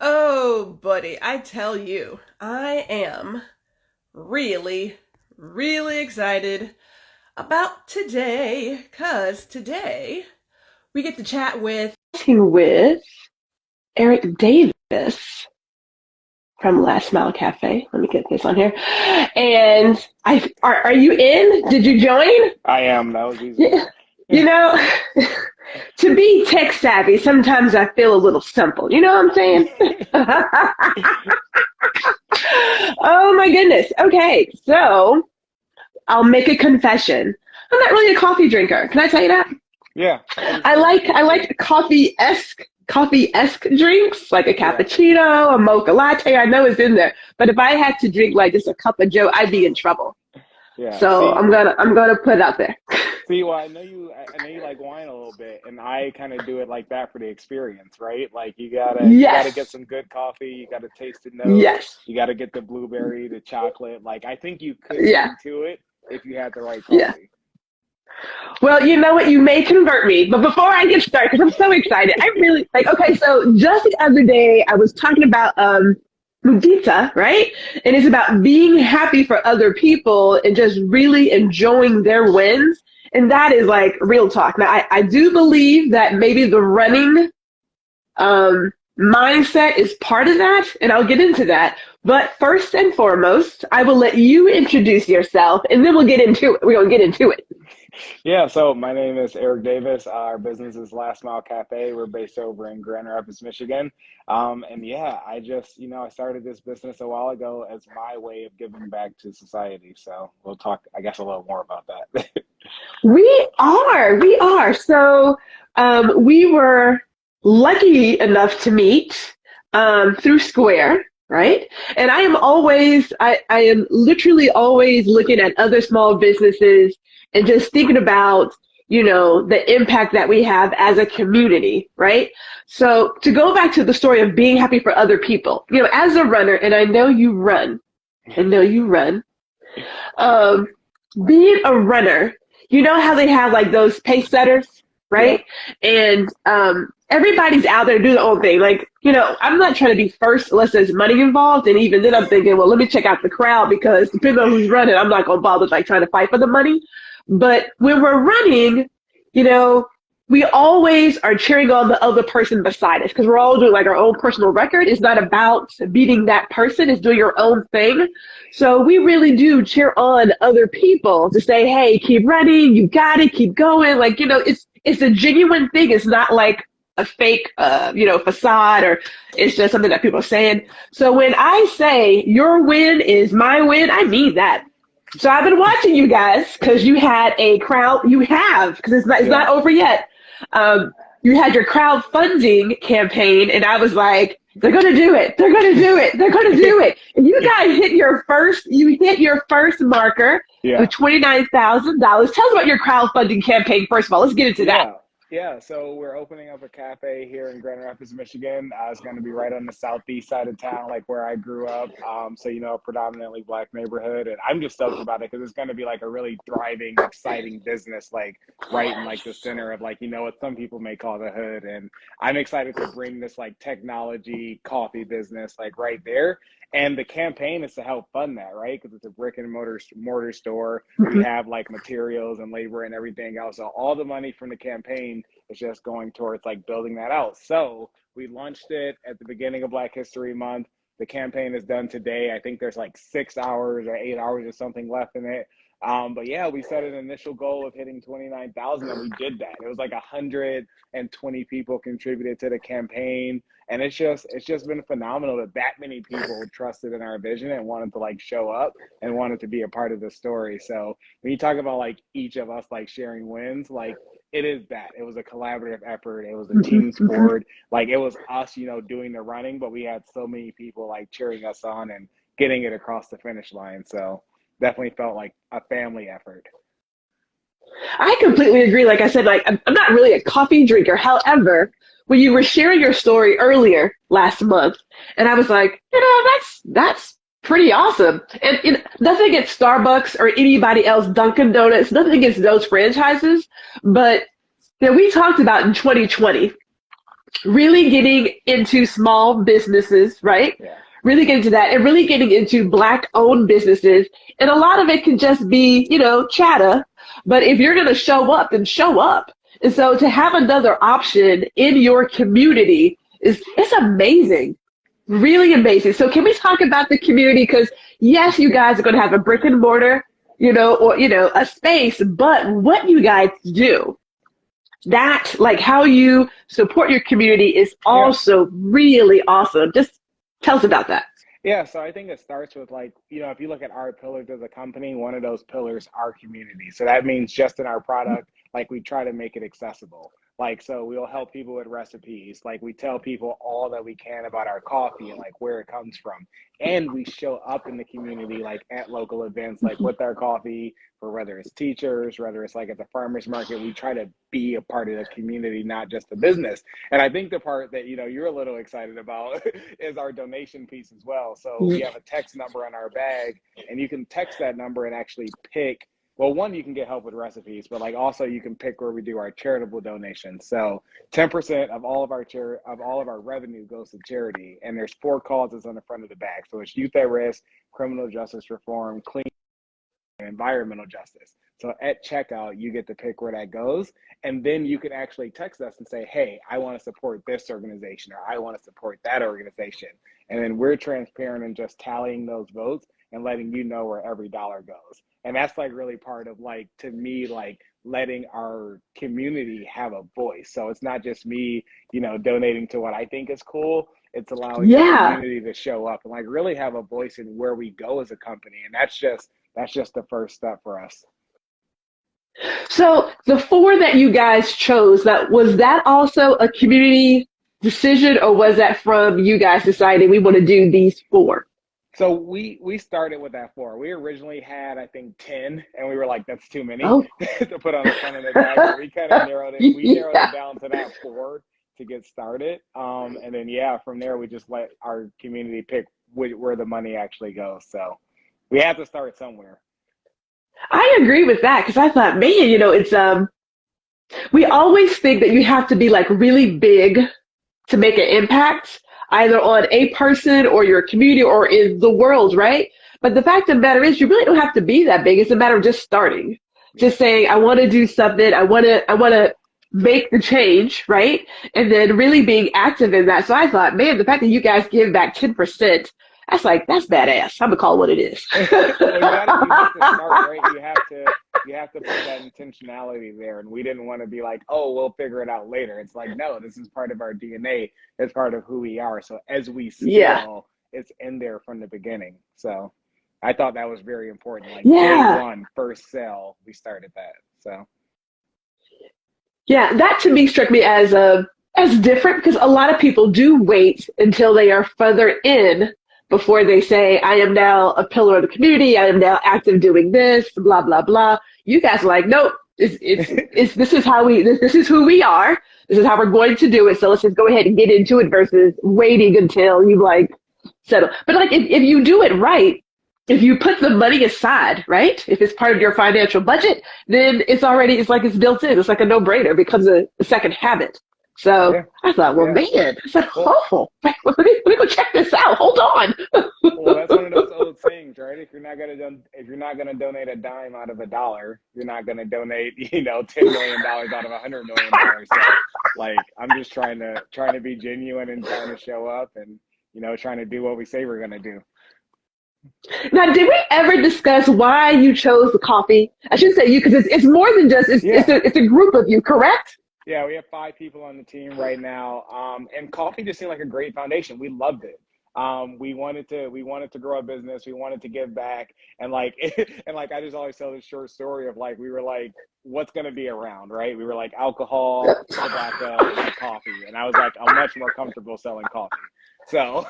Oh, buddy, I tell you, I am really, really excited about today, because today we get to chat with Arick Davis from Last Mile Cafe. Let me get this on here. And are you in? Did you join? I am. That was easy. Yeah. You know, to be tech savvy, sometimes I feel a little simple. You know what I'm saying? Oh my goodness. Okay, so I'll make a confession. I'm not really a coffee drinker. Can I tell you that? Yeah. I like coffee-esque drinks, like a cappuccino, a mocha latte. I know it's in there, but if I had to drink like just a cup of Joe, I'd be in trouble. Yeah. So I'm gonna put it out there. See, well, I know you like wine a little bit, and I kind of do it like that for the experience, right? Like you gotta get some good coffee, you gotta taste the notes, Yes. you gotta get the blueberry, the chocolate. Like I think you could Yeah. get into it if you had the right coffee. Yeah. Well, you know what? You may convert me, but before I get started, because I'm so excited, I really okay, so just the other day, I was talking about mudita, right? And it's about being happy for other people and just really enjoying their wins. And that is like real talk. Now, I do believe that maybe the running mindset is part of that, and I'll get into that. But first and foremost, I will let you introduce yourself, and then we'll get into it. We're going to get into it. Yeah, so my name is Arick Davis. Our business is Last Mile Cafe. We're based over in Grand Rapids, Michigan. And yeah, I just, I started this business a while ago as my way of giving back to society. So we'll talk, I guess, a little more about that. We are. So we were lucky enough to meet through Square, right? And I am literally always looking at other small businesses and just thinking about, the impact that we have as a community, right? So to go back to the story of being happy for other people, as a runner, and I know you run, being a runner, you know how they have like those pace setters, right? Yeah. And everybody's out there doing their own thing. Like, I'm not trying to be first unless there's money involved. And even then I'm thinking, well, let me check out the crowd because depending on who's running, I'm not going to bother like trying to fight for the money. But when we're running, we always are cheering on the other person beside us because we're all doing like our own personal record. It's not about beating that person. It's doing your own thing. So we really do cheer on other people to say, hey, keep running. You got it. Keep going. Like, it's a genuine thing. It's not like a fake, facade, or it's just something that people are saying. So when I say your win is my win, I mean that. So I've been watching you guys because you had a because it's not over yet. You had your crowdfunding campaign, and I was like, they're going to do it. They're going to do it. They're going to do it. And you guys hit your first marker of $29,000. Tell us about your crowdfunding campaign. First of all, let's get into that. Yeah, so we're opening up a cafe here in Grand Rapids, Michigan. It's going to be right on the southeast side of town, like where I grew up. So, a predominantly Black neighborhood. And I'm just stoked about it because it's going to be like a really thriving, exciting business, like right in like the center of like, what some people may call the hood. And I'm excited to bring this like technology coffee business like right there. And the campaign is to help fund that, right? Because it's a brick and mortar store. We have like materials and labor and everything else. So all the money from the campaign is just going towards like building that out. So we launched it at the beginning of Black History Month. The campaign is done today. I think there's like 6 hours or 8 hours or something left in it. But yeah, we set an initial goal of hitting 29,000 and we did that. It was like 120 people contributed to the campaign. And it's just been phenomenal that many people trusted in our vision and wanted to like show up and wanted to be a part of the story. So when you talk about like each of us like sharing wins, like it is that. It was a collaborative effort. It was a team sport. Like it was us, doing the running, but we had so many people like cheering us on and getting it across the finish line. So definitely felt like a family effort. I completely agree. Like I said, like I'm not really a coffee drinker. However, when you were sharing your story earlier last month, and I was like, that's pretty awesome. And nothing against Starbucks or anybody else, Dunkin' Donuts, nothing against those franchises, but that we talked about in 2020, really getting into small businesses, right? Yeah. Really getting to that and really getting into Black owned businesses. And a lot of it can just be, chatter. But if you're going to show up, then show up. And so to have another option in your community it's amazing. Really amazing. So can we talk about the community? Because yes, you guys are going to have a brick and mortar, or, a space, but what you guys do, that like how you support your community is Yeah. also really awesome. Just tell us about that. Yeah, so I think it starts with like, if you look at our pillars as a company, one of those pillars are community. So that means just in our product, like we try to make it accessible. Like, so we'll help people with recipes. Like we tell people all that we can about our coffee and like where it comes from. And we show up in the community, like at local events, like with our coffee, for whether it's teachers, whether it's like at the farmers market, we try to be a part of the community, not just the business. And I think the part that you're a little excited about is our donation piece as well. So we have a text number on our bag, and you can text that number and actually pick. Well, one, you can get help with recipes, but like also you can pick where we do our charitable donations. So 10% of all of our revenue goes to charity, and there's 4 causes on the front of the bag. So it's youth at risk, criminal justice reform, clean, and environmental justice. So at checkout, you get to pick where that goes. And then you can actually text us and say, hey, I want to support this organization, or I want to support that organization. And then we're transparent in just tallying those votes and letting you know where every dollar goes. And that's like really part of like, to me, like letting our community have a voice. So it's not just me, donating to what I think is cool. It's allowing the Yeah. community to show up and like really have a voice in where we go as a company. And that's just the first step for us. So the 4 that you guys chose, that also a community decision, or was that from you guys deciding we want to do these 4? So we started with that 4. We originally had, I think, 10, and we were like, that's too many Oh, to put on the front of the bag. So we kind of narrowed it. We narrowed yeah. it down to that 4 to get started. And then from there we just let our community pick where the money actually goes. So we had to start somewhere. I agree with that because I thought, man, it's we always think that you have to be like really big to make an impact, either on a person or your community or in the world, right? But the fact of the matter is, you really don't have to be that big. It's a matter of just starting, Yeah. just saying, I want to do something. I want to make the change, right? And then really being active in that. So I thought, man, the fact that you guys give back 10%, that's badass. I'm gonna call it what it is. Well, you have to start, right? You have to put that intentionality there. And we didn't want to be like, oh, we'll figure it out later. It's like, no, this is part of our DNA. It's part of who we are. So as we Yeah. scale, it's in there from the beginning. So I thought that was very important. Like day Yeah. one, first sale, we started that. So Yeah, that to me struck me as different because a lot of people do wait until they are further in before they say, I am now a pillar of the community, I am now active doing this, blah, blah, blah. You guys are like, nope, this is this is who we are. This is how we're going to do it. So let's just go ahead and get into it versus waiting until you like settle. But like if you do it right, if you put the money aside, right? If it's part of your financial budget, then it's like it's built in. It's like a no-brainer. It becomes a second habit. So yeah, I thought, well, yeah. man, I said, Well, oh, let me go check this out. Hold on. Well, that's one of those old sayings, right? If you're not gonna donate a dime out of a dollar, you're not gonna donate, $10 million out of $100 million. So, like, I'm just trying to be genuine and trying to show up and trying to do what we say we're gonna do. Now, did we ever discuss why you chose the coffee? I shouldn't say you because it's more than just Yeah, it's a group of you, correct? yeah, we have 5 people on the team right now, and coffee just seemed like a great foundation. We loved it. We wanted to grow a business. We wanted to give back, and like, and like, I just always tell this short story of like, we were like, what's gonna be around, right? We were like alcohol, tobacco, and like coffee, and I was like, I'm much more comfortable selling coffee. So,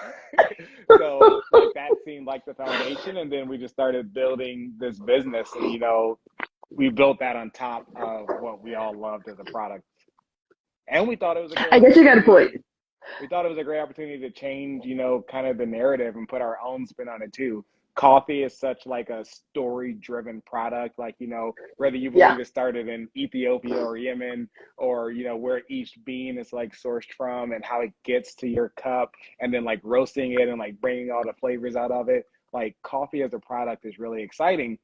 so like that seemed like the foundation, and then we just started building this business, and we built that on top of what we all loved as a product. And we thought it was a great I guess you got a opportunity. point. We thought it was a great opportunity to change, kind of the narrative and put our own spin on it too. coffee is such like a story driven product. Like, whether you believe it started in Ethiopia or Yemen, or, where each bean is like sourced from and how it gets to your cup, and then like roasting it and like bringing all the flavors out of it. Like, coffee as a product is really exciting.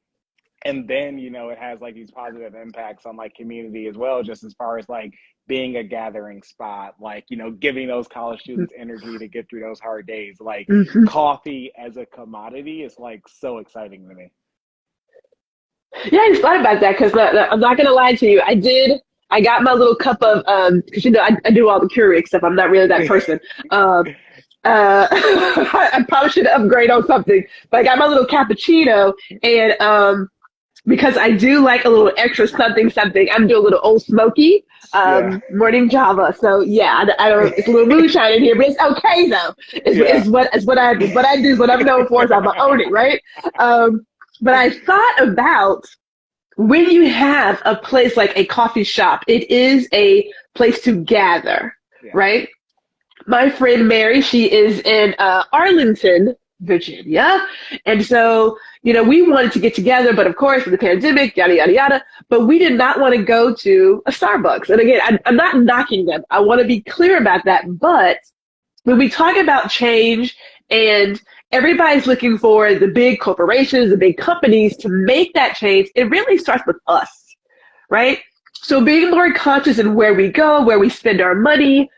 And then, it has like these positive impacts on like community as well, just as far as like being a gathering spot, like, giving those college students energy to get through those hard days. Like, coffee as a commodity is like so exciting to me. Yeah, I just thought about that because I'm not going to lie to you. I got my little cup of, because, I do all the Keurig stuff. I'm not really that person. I probably should upgrade on something, but I got my little cappuccino, and because I do like a little extra something, I'm doing a little old smoky morning Java. So yeah, I don't. It's a little moonshine in here, but it's okay though. It's what I do. What I'm known for is I'm gonna own it, right? But I thought about when you have a place like a coffee shop, it is a place to gather, right? My friend Mary, she is in Arlington, Virginia. And so, we wanted to get together, but of course, with the pandemic, yada, yada, yada. But we did not want to go to a Starbucks. And again, I'm not knocking them. I want to be clear about that. But when we talk about change and everybody's looking for the big corporations, the big companies to make that change, it really starts with us, right? So being more conscious in where we go, where we spend our money,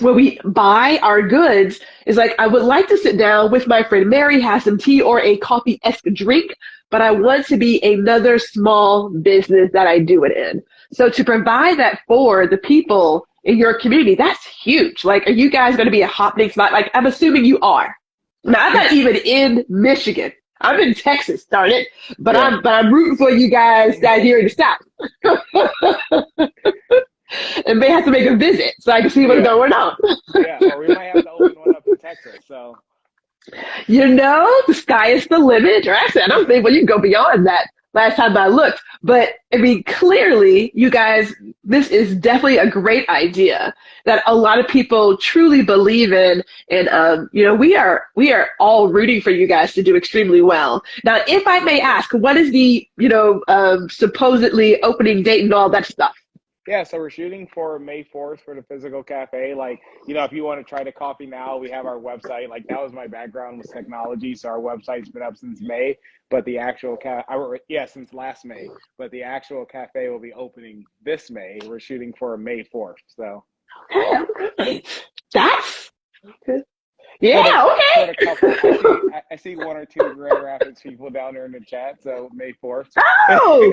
where we buy our goods is like, I would like to sit down with my friend Mary, have some tea or a coffee-esque drink, but I want to be another small business that I do it in. So to provide that for the people in your community, that's huge. Like, are you guys going to be a happening spot? Like, I'm assuming you are. Now, I'm not even in Michigan. I'm in Texas, darn it. But I'm rooting for you guys down here in the South. And may have to make a visit so I can see what's going on. Or we might have to open one up in Texas. So, the sky is the limit. Or actually, I don't think, well, you can go beyond that last time I looked. But, I mean, clearly, you guys, this is definitely a great idea that a lot of people truly believe in. And, we are all rooting for you guys to do extremely well. Now, if I may ask, what is the, supposedly opening date and all that stuff? Yeah, so we're shooting for May 4th for the physical cafe. Like, if you want to try the coffee now, we have our website. Like, that was my background, was technology. So our website's been up since May, but the actual since last May, but the actual cafe will be opening this May. We're shooting for May 4th. So. Okay. That's good. Yeah, okay. I see one or two Grand Rapids people down there in the chat, so May 4th. Oh,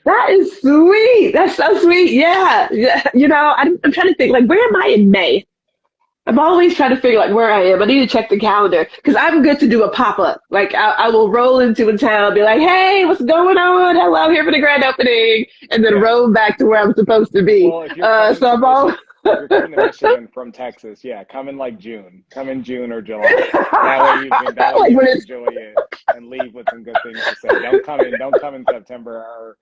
that is sweet. That's so sweet. Yeah. I'm trying to think, like, where am I in May? I'm always trying to figure, like, where I am. I need to check the calendar because I'm good to do a pop-up. Like, I will roll into a town, be like, hey, what's going on? Hello, I'm here for the grand opening, and then roll back to where I'm supposed to be. Well, so I'm all... If you're coming to Michigan from Texas, come in like June. Come in June or July. That way you can enjoy it and leave with some good things to say. Don't come in September or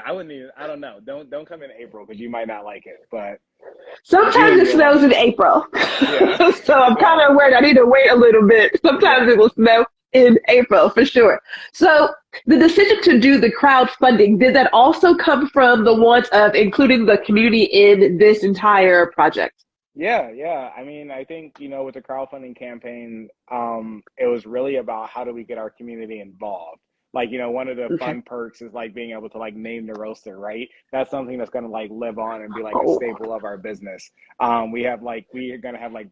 I wouldn't even. I don't know. Don't come in April because you might not like it. But sometimes it snows in April, so I'm kind of worried. I need to wait a little bit. Sometimes it will snow in April for sure. So the decision to do the crowdfunding, did that also come from the want of including the community in this entire project? Yeah. I mean, I think, with the crowdfunding campaign, it was really about how do we get our community involved. Like, one of the fun perks is like being able to like name the roaster, right? That's something that's going to like live on and be like a staple of our business. We are going to have like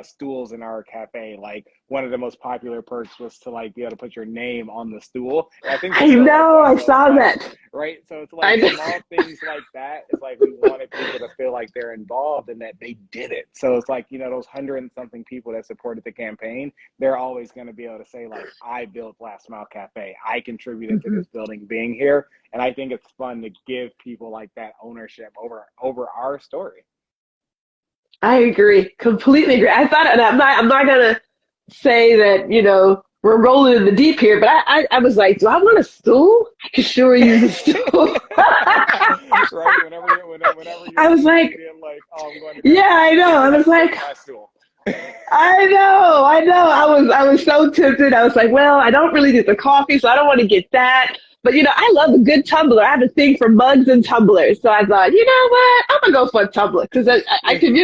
stools in our cafe. Like, one of the most popular perks was to like be able to put your name on the stool. And I saw that. Right. So it's like small things like that. It's like we wanted people to feel like they're involved and that they did it. So it's like, those 100 and something people that supported the campaign, they're always going to be able to say like, I built Last Mile Cafe. I contributed to this building being here. And I think it's fun to give people like that ownership over our story. I agree. Completely agree. I thought, and I'm not going to say that, we're rolling in the deep here, but I was like, do I want a stool? I can sure use a stool. Right. Whenever I was like, oh, I'm going to I know. I was like, I know. I was so tempted. I was like, well, I don't really do the coffee, so I don't want to get that. But I love a good tumbler. I have a thing for mugs and tumblers. So I thought, you know what? I'm gonna go for a tumbler because I can,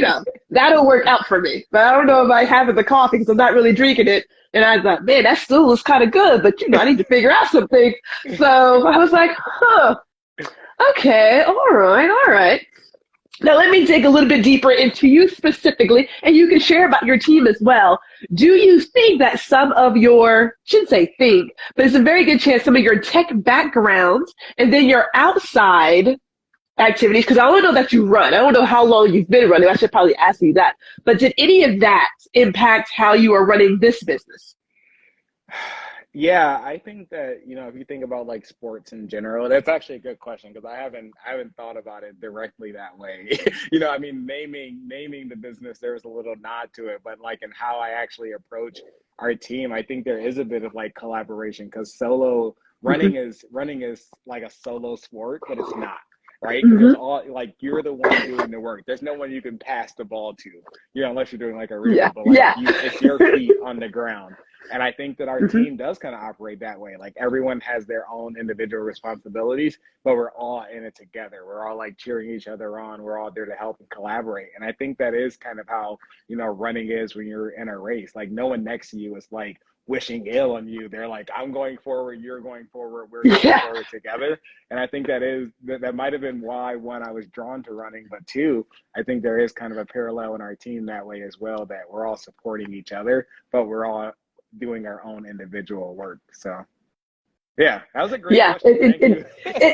that'll work out for me. But I don't know if I have the coffee because I'm not really drinking it. And I thought, man, that stool is kind of good, but I need to figure out something. So I was like, huh, okay, all right. Now, let me dig a little bit deeper into you specifically, and you can share about your team as well. Do you think that some of shouldn't say think, but it's a very good chance some of your tech background and then your outside activities, because I don't know that you run. I don't know how long you've been running. I should probably ask you that. But did any of that impact how you are running this business? Yeah, I think that, if you think about like sports in general, that's actually a good question because I haven't thought about it directly that way. I mean, naming the business, there was a little nod to it, but like in how I actually approach our team, I think there is a bit of like collaboration because running is like a solo sport, but it's not. Right? Because there's all like you're the one doing the work. There's no one you can pass the ball to, unless you're doing like a relay, but like it's your feet on the ground. And I think that our team does kind of operate that way. Like everyone has their own individual responsibilities, but we're all in it together. We're all like cheering each other on. We're all there to help and collaborate. And I think that is kind of how, running is when you're in a race. Like no one next to you is like wishing ill on you. They're like, I'm going forward, you're going forward, we're going forward together. And I think that might have been why, one, I was drawn to running, but two, I think there is kind of a parallel in our team that way as well, that we're all supporting each other, but we're all doing our own individual work. So yeah, that was a great question.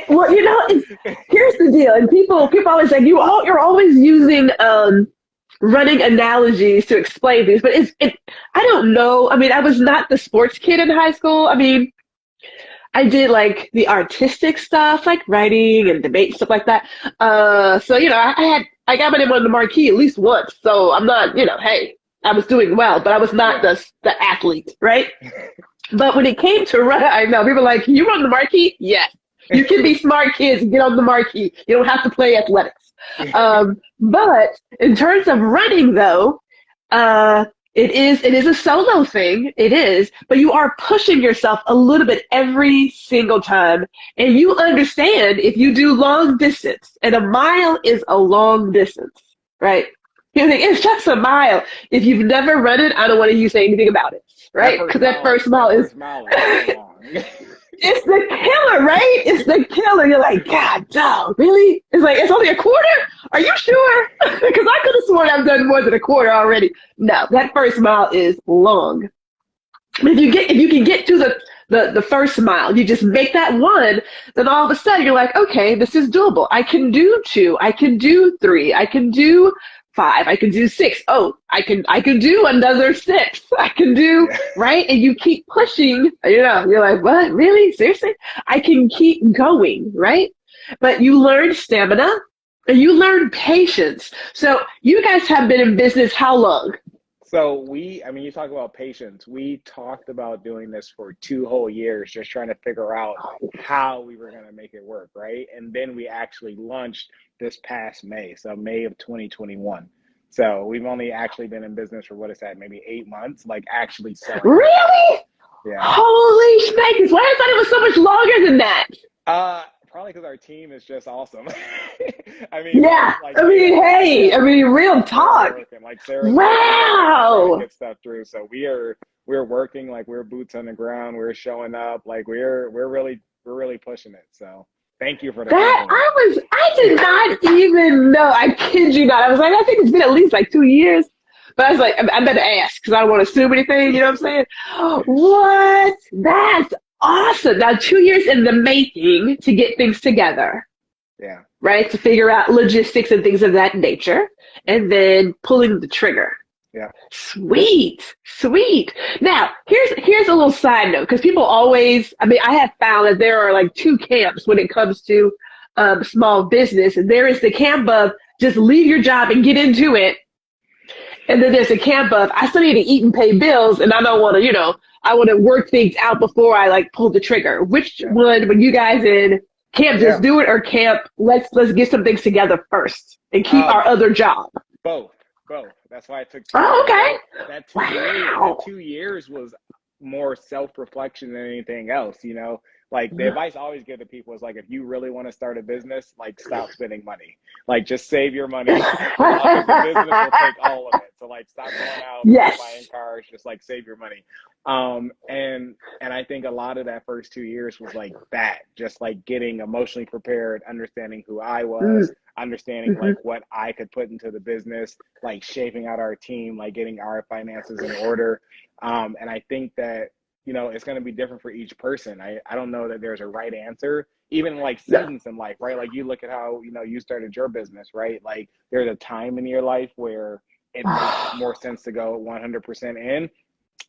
Well, here's the deal. And people always say you're always using running analogies to explain things, but I don't know. I mean, I was not the sports kid in high school. I mean, I did like the artistic stuff, like writing and debate, stuff like that. So, I got my name on the marquee at least once. So I'm not, hey, I was doing well, but I was not the athlete, right? But when it came to run, I know people were like, "You run the marquee?" Yes. You can be smart kids and get on the marquee. You don't have to play athletics. But in terms of running, though, it is a solo thing. It is, but you are pushing yourself a little bit every single time, and you understand if you do long distance, and a mile is a long distance, right? You think it's just a mile. If you've never run it, I don't want you to say anything about it, right? Because that first mile is so long. It's the killer, right? It's the killer. You're like, God, no, really? It's like, it's only a quarter? Are you sure? Because I could have sworn I've done more than a quarter already. No, that first mile is long. But if you can get to the first mile, you just make that one, then all of a sudden you're like, okay, this is doable. I can do 2. I can do 3. I can do 5. I can do 6. Oh, I can do another 6. I can do, right? And you keep pushing, you're like, what? Really? Seriously? I can keep going, right? But you learn stamina and you learn patience. So you guys have been in business how long? So you talk about patience. We talked about doing this for 2 whole years, just trying to figure out how we were going to make it work, right? And then we actually launched this past May, so May of 2021. So we've only actually been in business for, maybe 8 months, like actually selling. Really? Yeah. Holy smokes. Why I thought it was so much longer than that? Probably because our team is just awesome. Real talk. Like Sarah's wow. Get stuff through. So we're working, like we're boots on the ground. We're showing up, like we're really pushing it. So thank you for that. I did not even know. I kid you not. I was like, I think it's been at least like 2 years. But I was like, I better ask because I don't want to assume anything. You know what I'm saying? What? That's awesome. Now, 2 years in the making to get things together. Yeah. Right? To figure out logistics and things of that nature. And then pulling the trigger. Yeah. Sweet. Now, here's a little side note, because people always, I have found that there are like 2 camps when it comes to small business. And there is the camp of just leave your job and get into it. And then there's a camp of I still need to eat and pay bills, and I don't want to, I want to work things out before I like pull the trigger. Which one, when you guys in camp, just do it, or camp, let's get some things together first and keep our other job? Both. both. That's why it took 2 years. Oh, okay. That 2 years, that Wow. 2 years was more self-reflection than anything else, you know? Like the advice I always give to people is like, if you really want to start a business, like stop spending money. Like just save your money because the business will take all of it. So like stop going out, stop buying Yes. cars, just like save your money. And I think a lot of that first 2 years was like that, just like getting emotionally prepared, understanding who I Mm, was, understanding hmm like what I could put into the business, like shaping out our team, like getting our finances in order. And I think that, you know, it's going to be different for each person. I don't know that there's a right answer, even like No. seasons in life, right? Like you look at how, you know, you started your business, right? Like there's a time in your life where it makes more sense to go 100% in.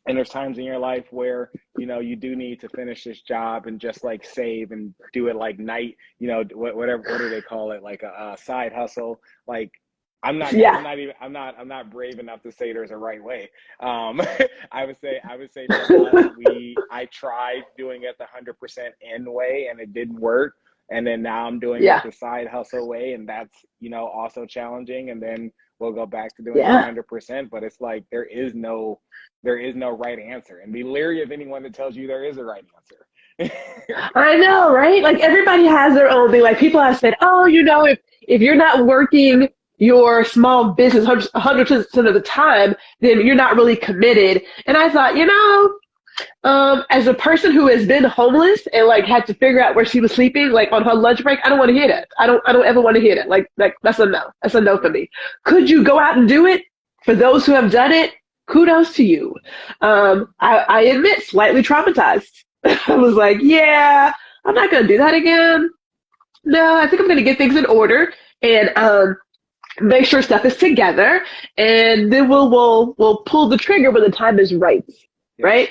And there's times in your life where, you know, you do need to finish this job and just like save and do it like night, you know, whatever, what do they call it? Like a side hustle. Like Yeah. I'm not brave enough to say there's a right way. Um, I would say for us, I tried doing it the 100% in way and it didn't work. And then now I'm doing it Yeah. the side hustle way. And that's, you know, also challenging. And then we'll go back to doing it Yeah. 100%. But it's like, there is no right answer, and be leery of anyone that tells you there is a right answer. I know, right? Like everybody has their own thing. Like people have said, oh, you know, if you're not working your small business 100% of the time, then you're not really committed. And I thought, you know, as a person who has been homeless and like had to figure out where she was sleeping, like on her lunch break, I don't want to hear that. I don't ever want to hear that. Like that's a no. That's a no for Yeah, me. Could you go out and do it? For those who have done it, kudos to you. I admit, slightly traumatized. I was like, yeah, I'm not gonna do that again. No, I think I'm gonna get things in order and make sure stuff is together, and then we'll pull the trigger when the time is right, yeah, right?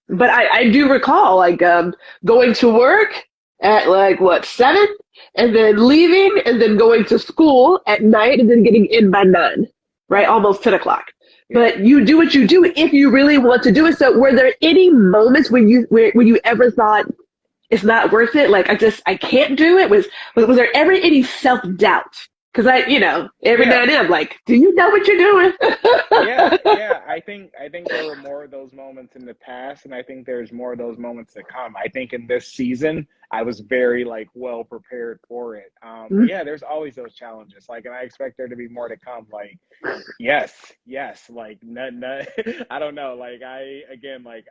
But I do recall like going to work at like what 7, and then leaving, and then going to school at night, and then getting in by 9, right? Almost 10 o'clock. yeah. But you do what you do if you really want to do it. So were there any moments when you ever thought it's not worth it? Like I can't do it. Was there ever any self doubt? Because every now Yeah, and then I'm like, do you know what you're doing? yeah. I think there were more of those moments in the past, and I think there's more of those moments to come. I think in this season, I was very like well prepared for it. But yeah, there's always those challenges. Like, and I expect there to be more to come. Like, yes, yes. Like, no, no, I don't know. Like, I again, like,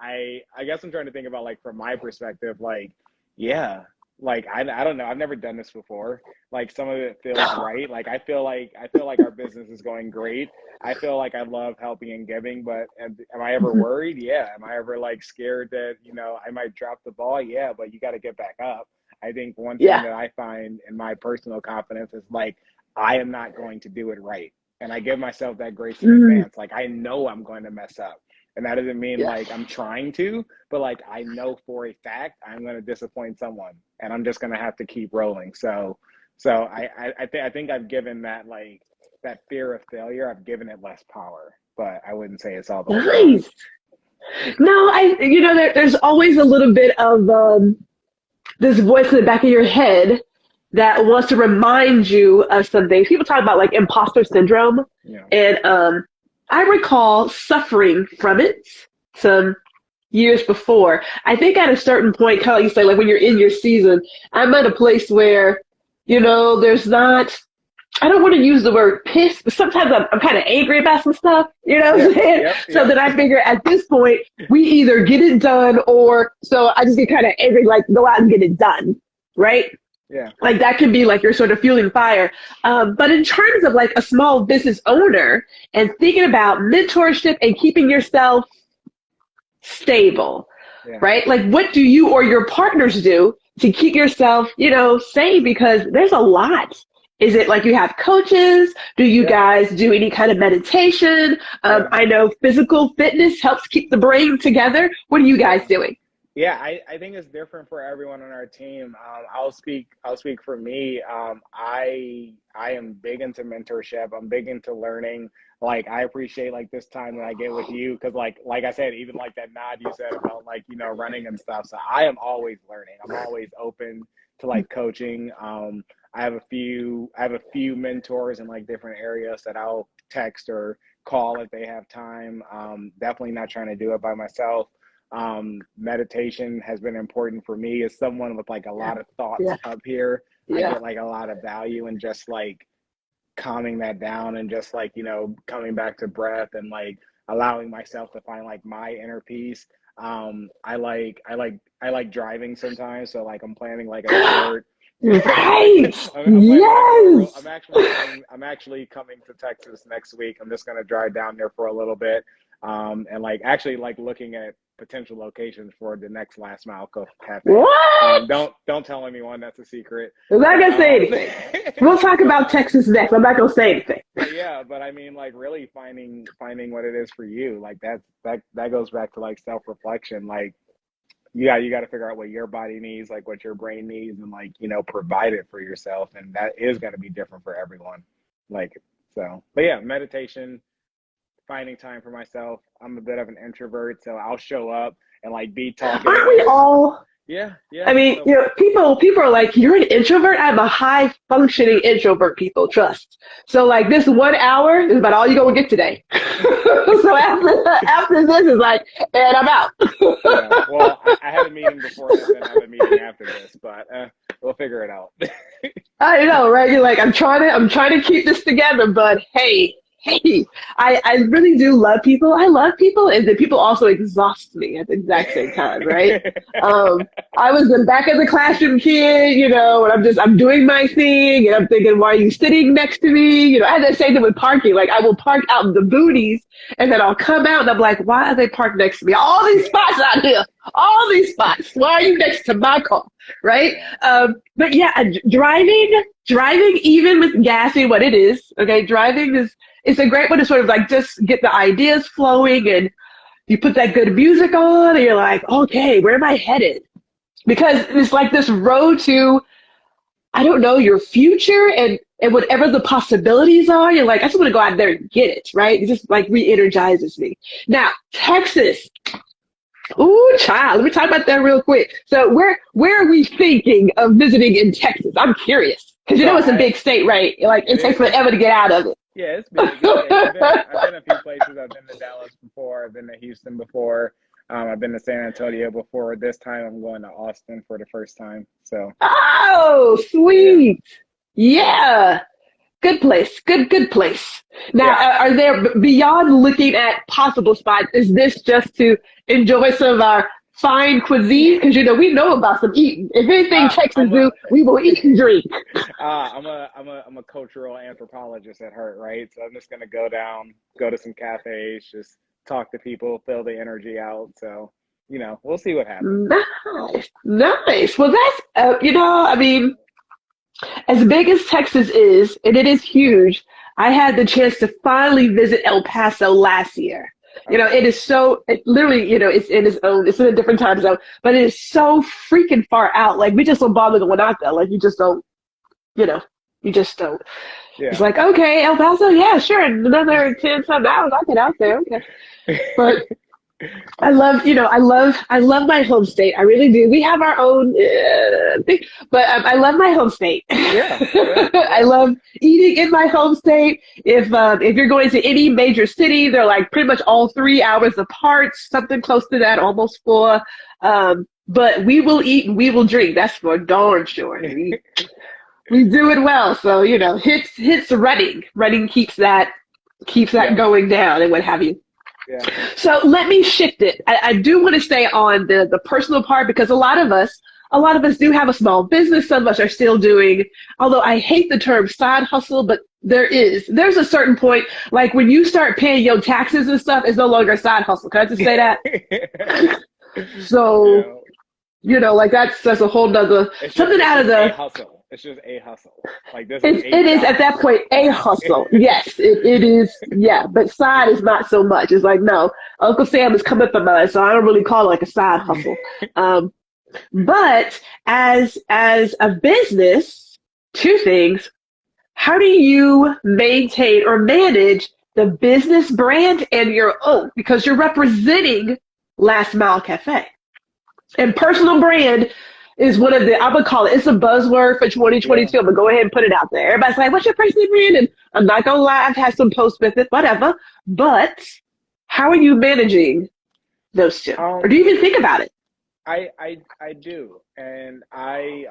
I guess I'm trying to think about like from my perspective. Like, yeah, like I don't know. I've never done this before. Like, some of it feels right. Like, I feel like our business is going great. I feel like I love helping and giving, but am I ever worried? Yeah. Am I ever like scared that, you know, I might drop the ball? Yeah, but you got to get back up. I think one thing Yeah. that I find in my personal confidence is like, I am not going to do it right. And I give myself that grace in Mm, advance. Like, I know I'm going to mess up. And that doesn't mean yeah. like I'm trying to, but like I know for a fact I'm going to disappoint someone, and I'm just going to have to keep rolling. So I think I've given that like that fear of failure, I've given it less power, but I wouldn't say it's all the way gone. Nice. No, there's always a little bit of this voice in the back of your head that wants to remind you of some things. People talk about like imposter syndrome, You know, and I recall suffering from it some years before. I think at a certain point, kind of like you say, like when you're in your season, I'm at a place where, there's not, I don't want to use the word piss, but sometimes I'm kind of angry about some stuff, you know what yeah, I'm saying? yep, So yep, that I figure at this point, we either get it done, or so I just get kind of angry, like go out and get it done, right? yeah, Like that can be like your sort of fueling fire. But in terms of like a small business owner and thinking about mentorship and keeping yourself stable, yeah, right? Like what do you or your partners do to keep yourself, sane? Because there's a lot. Is it like you have coaches? Do you yeah, guys do any kind of meditation? yeah, I know physical fitness helps keep the brain together. What are you guys yeah. doing? Yeah, I think it's different for everyone on our team. I'll speak for me. I am big into mentorship. I'm big into learning. Like I appreciate like this time that I get with you because like I said, even like that nod you said about like you know running and stuff. So I am always learning. I'm always open to like coaching. I have a few mentors in like different areas that I'll text or call if they have time. Definitely not trying to do it by myself. Meditation has been important for me as someone with like a lot of thoughts up here. I get like a lot of value in just like calming that down and just like, coming back to breath and like allowing myself to find like my inner peace. I like driving sometimes. So like I'm planning like a short. Right. I'm actually coming to Texas next week. I'm just gonna drive down there for a little bit, and like actually like looking at potential locations for the next Last Mile Cafe. What? Don't tell anyone. That's a secret. I'm not gonna say anything. We'll talk about Texas next. I'm not gonna say anything. But I mean, like really finding what it is for you. Like that goes back to like self-reflection. Like you got to figure out what your body needs, like what your brain needs, and like provide it for yourself. And that is going to be different for everyone. Like so, but yeah, meditation, finding time for myself. I'm a bit of an introvert, so I'll show up and like be talking. Aren't we all? Yeah. I mean, people are like, you're an introvert. I'm a high functioning introvert. People trust. So like this 1 hour is about all you're gonna get today. So after this is like, and I'm out. Well, I had a meeting before this, and I have a meeting after this, but we'll figure it out. I know, right? You're like, I'm trying to keep this together, but hey, I really do love people. I love people, and then people also exhaust me at the exact same time, right? I was the back of the classroom kid, and I'm doing my thing, and I'm thinking, why are you sitting next to me? I had that same thing with parking. Like, I will park out in the boonies, and then I'll come out, and I'm like, why are they parked next to me? All these spots out here, all these spots. Why are you next to my car, right? But yeah, driving, even with gassing, what it is, okay, driving it's a great way to sort of like just get the ideas flowing, and you put that good music on and you're like, okay, where am I headed? Because it's like this road to, I don't know, your future and whatever the possibilities are. You're like, I just want to go out there and get it, right? It just like re-energizes me. Now, Texas. Ooh, child, let me talk about that real quick. So where are we thinking of visiting in Texas? I'm curious. Because it's a big state, right? Like, it takes forever to get out of it. Yeah, it's big. I've been a few places. I've been to Dallas before. I've been to Houston before. I've been to San Antonio before. This time I'm going to Austin for the first time. So. Oh, sweet. Yeah. Good place. Good place. Now, are there, beyond looking at possible spots, is this just to enjoy some of our fine cuisine? Because, we know about some eating. If anything Texas do, we will eat and drink. I'm a cultural anthropologist at heart, right? So I'm just going to go to some cafes, just talk to people, fill the energy out. So, we'll see what happens. Nice. Well, that's, I mean, as big as Texas is, and it is huge, I had the chance to finally visit El Paso last year. It is it literally, it's in it's in a different time zone, but it is so freaking far out. Like, we just don't bother going out there. Like, you just don't. Yeah. It's like, okay, El Paso, yeah, sure. Another 10 some hours, I'll get out there. Okay. But I love my home state. I really do. We have our own thing, but I love my home state. Yeah. I love eating in my home state. If you're going to any major city, they're like pretty much all 3 hours apart, something close to that, almost 4. But we will eat and we will drink. That's for darn sure. We do it well. So, hits running. Running keeps that going down and what have you. Yeah. So let me shift it. I do want to stay on the personal part, because a lot of us do have a small business. Some of us are still doing, although I hate the term side hustle, but there's a certain point, like when you start paying your taxes and stuff, it's no longer a side hustle. Can I just say that? So, like that's a whole nother, something out of the hustle. It's just a hustle. Like this. It is at that point a hustle. Yes, it is. Yeah, but side is not so much. It's like, no, Uncle Sam is coming from mine, so I don't really call it like a side hustle. But as a business, 2 things. How do you maintain or manage the business brand and your own? Because you're representing Last Mile Cafe. And personal brand is one of the, I would call it, it's a buzzword for Yeah. 2022. I'm gonna go ahead and put it out there. Everybody's like, what's your personal brand? And I'm not gonna lie, I've had some posts with it, whatever. But how are you managing those two? Or do Um, you even think about it? I do, and I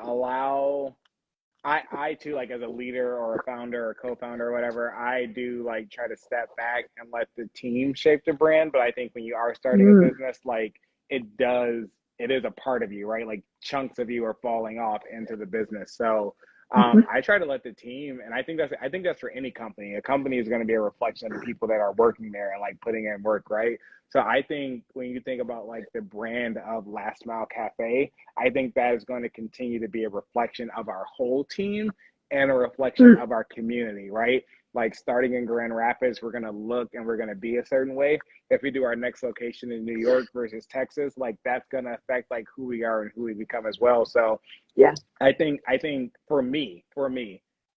too, like as a leader or a founder or co-founder or whatever, I do like try to step back and let the team shape the brand. But I think when you are starting a Mm, business, like it does, it is a part of you, right? Like chunks of you are falling off into the business. So mhm, I try to let the team, and I think that's for any company. A company is going to be a reflection of the people that are working there and like putting in work, right? So I think when you think about like the brand of Last Mile Cafe, I think that is going to continue to be a reflection of our whole team and a reflection mm, of our community, right? Like starting in Grand Rapids, we're going to look and we're going to be a certain way. If we do our next location in New York versus Texas, like that's going to affect like who we are and who we become as well. So yeah. I think for me,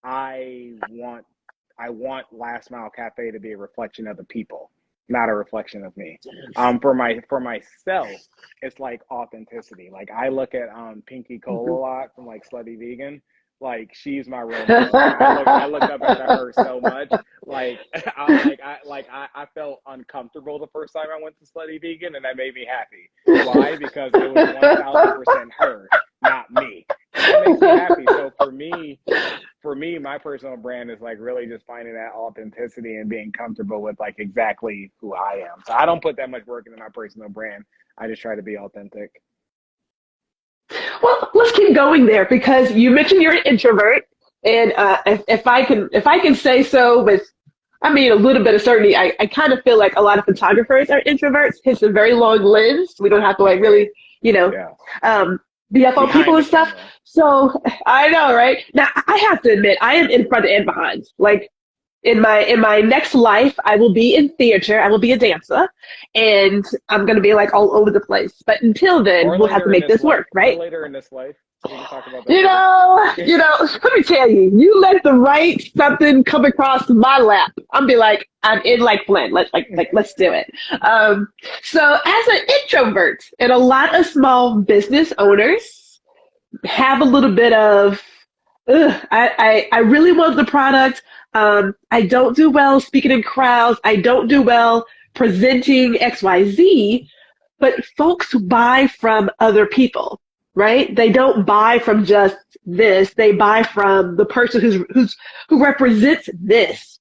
I want I want Last Mile Cafe to be a reflection of the people, not a reflection of me. For myself, it's like authenticity. Like I look at Pinky Cole Mhm. a lot from like Slutty Vegan. Like she's my role model. Like I look up to her so much. Like I felt uncomfortable the first time I went to Slutty Vegan, and that made me happy. Why? Because it was 1,000% her, not me, and that makes me happy. So for me, my personal brand is like really just finding that authenticity and being comfortable with like exactly who I am. So I don't put that much work into my personal brand. I just try to be authentic. Well, let's keep going there because you mentioned you're an introvert, and if I can say so with, I mean, a little bit of certainty, I kind of feel like a lot of photographers are introverts. It's a very long lens. We don't have to like really, you know, Yeah. um, be up on people Behind the and stuff. camera. So I know, right? Now I have to admit, I am in front and behind. Like in my next life, I will be in theater. I will be a dancer, and I'm gonna be like all over the place. But until then, Or we'll have to later in make this this life. work, Or right? later in this life. We can talk about that later. Let me tell you, you let the right something come across my lap. I'm be like, I'm in like Flint. Let's do it. Um, so as an introvert, and a lot of small business owners have a little bit of, I really love the product. I don't do well speaking in crowds. I don't do well presenting XYZ, but folks buy from other people, right? They don't buy from just this. They buy from the person who represents this.